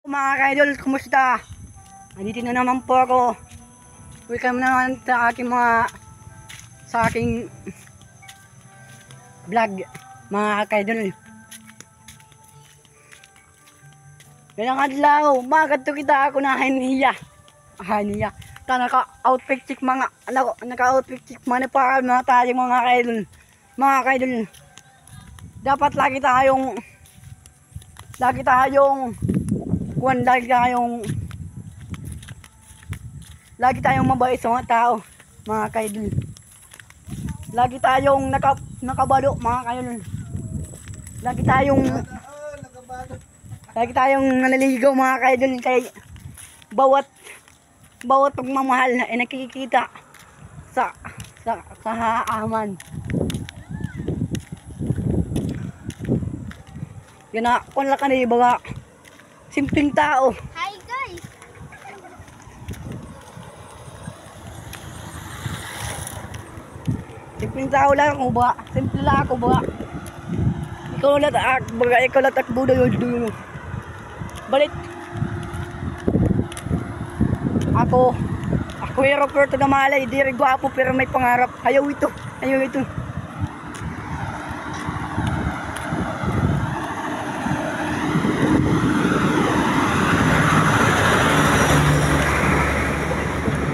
Mga ka-idol, kumusta? Nandito na naman po ako. Welcome naman sa aking vlog, mga ka-idol. Ganang adlaw, magadto kita ako na haniya. Haniya. Ta naka-outfit chick mga naka-outfit chick man pa mga tayong mga ka-idol. Mga ka-idol. Dapat lagi tayong mabait sa mga tao, mga ka-idol. Lagi tayong nakabalo, mga ka-idol. Lagi tayong naliligaw, mga ka-idol, kay bawat pagmamahal ay nakikita sa haaman. Yan na, kung laka na ibaga simpleng tao. Hi guys! Simpleng tao lang ako ba? Simple lang ako ba? Ikaw lang takbo na yun. Balik. Ako aeroporto na malay, di rin gwapo pero may pangarap. Ayaw ito.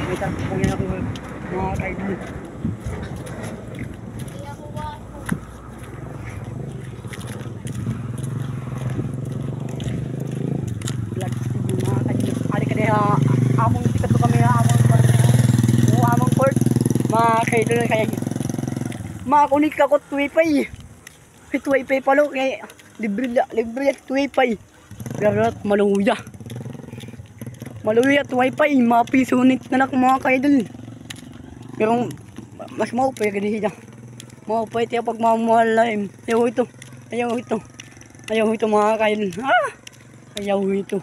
May takbo yan ako, mga kaidol. Hindi ako wapo. Vlog studio, mga kaidol. Ari ka na among tikat ko kami among court, mga kaidol. Kaya makakunik ako at wifi. Hit wifi palo kaya libre at wifi. Pero maluya at wifi, mapisunit na lang mga kaidol. Pero mas maupay ka din siya. Maupay tayo pag mamahal na yun. Ayaw ito mga kaidol. Ayaw ito.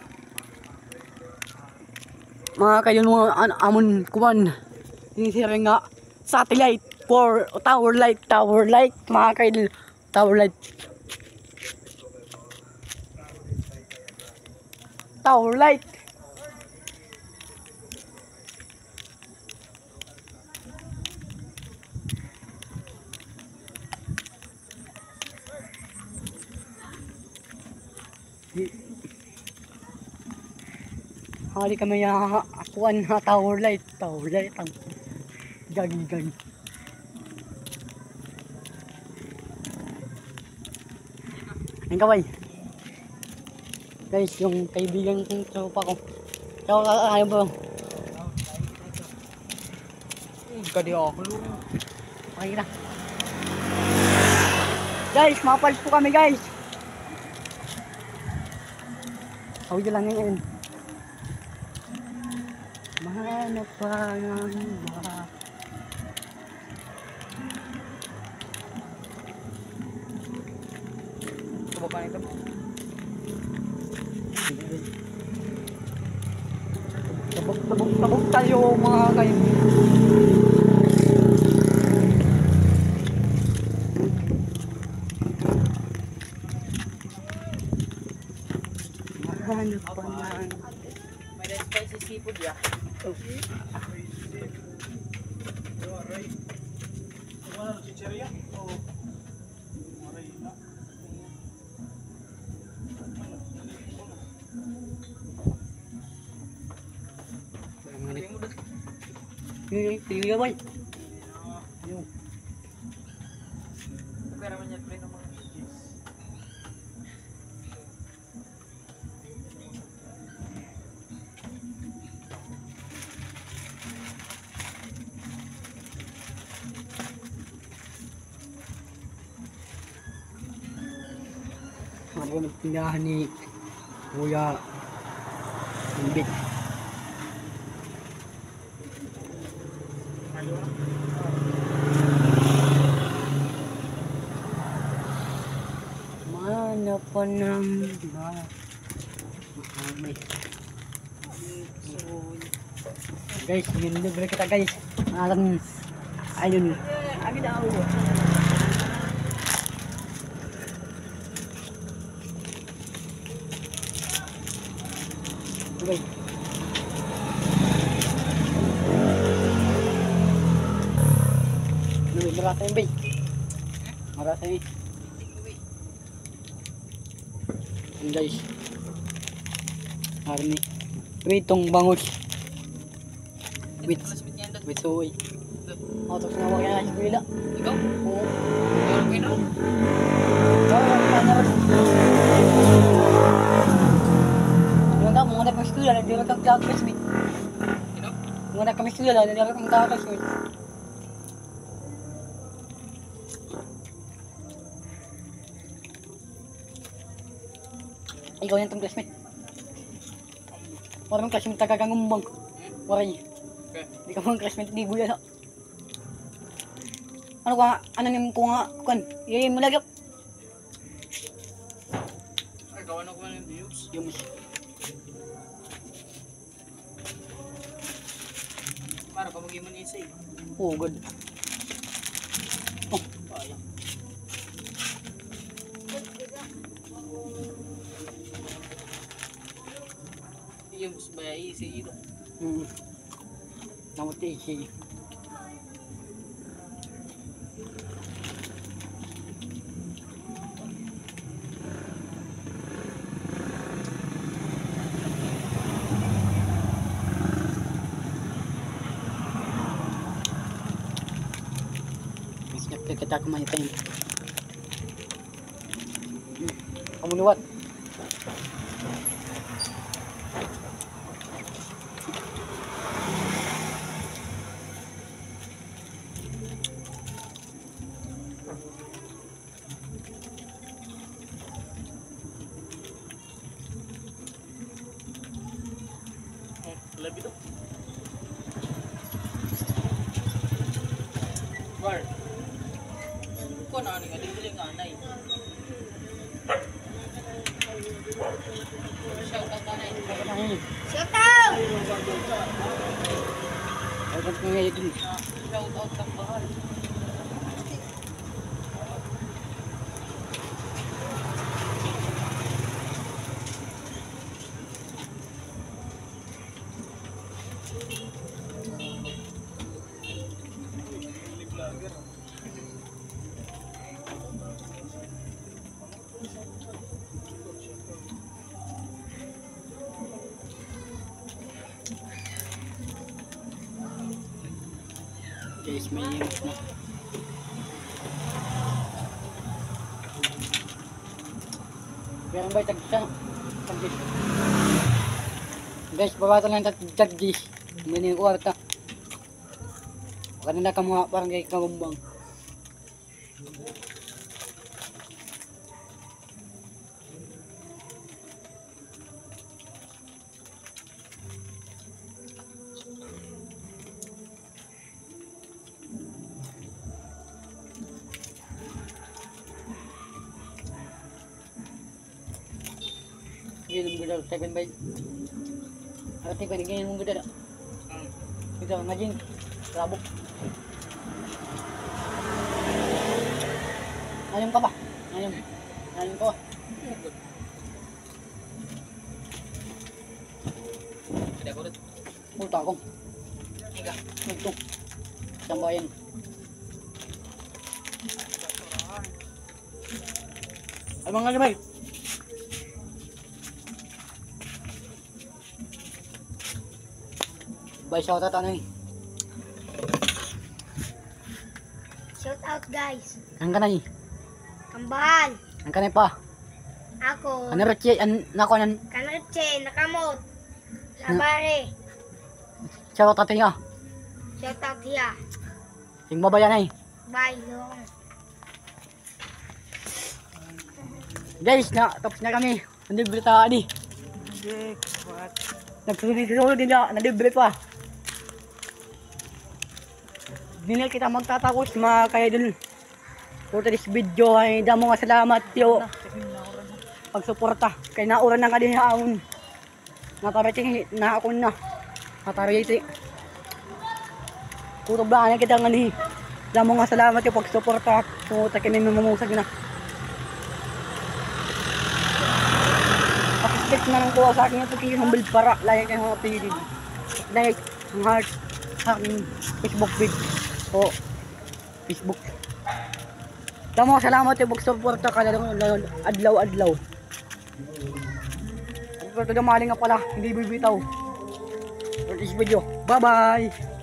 Mga kaidol, mga amon kuwan. Sinisira nga satellite for tower light, mga kaidol. Tower light. Hari kami akuan na tower light ang gagi. Ang kaway. Guys, yung kaibigan kong tropa ko. Ayaw ba? Kadi ako. Okay na. Guys, mapalit po kami guys. Audio lang ngayon. Mahanap pa ng iba. Subukan ito. Tabok tayo mga kaibigan. Mahanap pa ng may spicy seafood ya. oh. Tinggal boy. Pero man yan, play ng mga cheese. Ano yung tindahan ni Kuya Imbit. Manapan ng guys, yun libre kita guys. Ayun. Abi daw. Okay. Marasa yun, bay. Marasa yun. Yun, guys. Army. Itong bangus. With suway. Tapos nga wag yan sa pila. Ikaw? Oo. Ikaw kayo no? Yung ka, muna kami studio, hindi rin kang gagas, bay. Ino? Muna kami studio, hindi rin kang gagas, bay. Ikaw yan itong classmate. Wala mong classmate tagagangumbang. Waray. Okay. Hindi ka mong classmate, di buya na. Ano ka nga, ano naman ko nga, kuan, yun mo lagap. Ay, gawa na ko ng views. Yung mas. Para pa mag-iman isa eh. Oh, good. Oh, Sayang. Yung mas ba isa ito? Namot isi. Kita kumain tayo. Kamu liwat. Lebih tuh. Bar. Kok na nga dili nga nay. Shout out nanay. Shout out! Shout Shout out sa bahal. Guys, may imos na. Pero ba tagsa? Tagis. Guys, babatan lang tagis. Hindi yung kwarta. Kanina ka mga parang kay kagumbang. Ganyan mo gudal, 7 by. Arati ko, ganyan mo gudal. Ito, imagine, rabok. Ayun ka ba? Ayun ka ba? Tidak kurut. Puta akong. Enggak. Ito. Isang bayan. Ay mga limay. Bye, shout out ano eh. Shout out guys. Ang kanay. Kambal. Ang kanay pa. Ako. Ano roche, nako nan. Kanoche. Nakamot. Labare. Shout out nga. Shout out hiya. Ting babayan ay. Bye long. Guys, tapos na kami. Nandibre ta ani. Nagsulit-sulit din na, nandibre pa. Hindi na kita magtatapos mga kaya dun. So this video ay damo nga salamat yo. Pagsuporta kay nauran ng kalihaon. Natarete na ako na. Natarete. Kutob na kita nga ni. Damo nga salamat yo pagsuporta. So ta kami mamusag na. Pakisbit na lang po sa akin ito kayo humble para like ang mga pili. Like ang heart sa aking Facebook page. O Facebook. Tama, salamat yung pagsuporta ka lang adlaw-adlaw. Pero ito maling nga pala, hindi bibitaw. For this video. Bye-bye!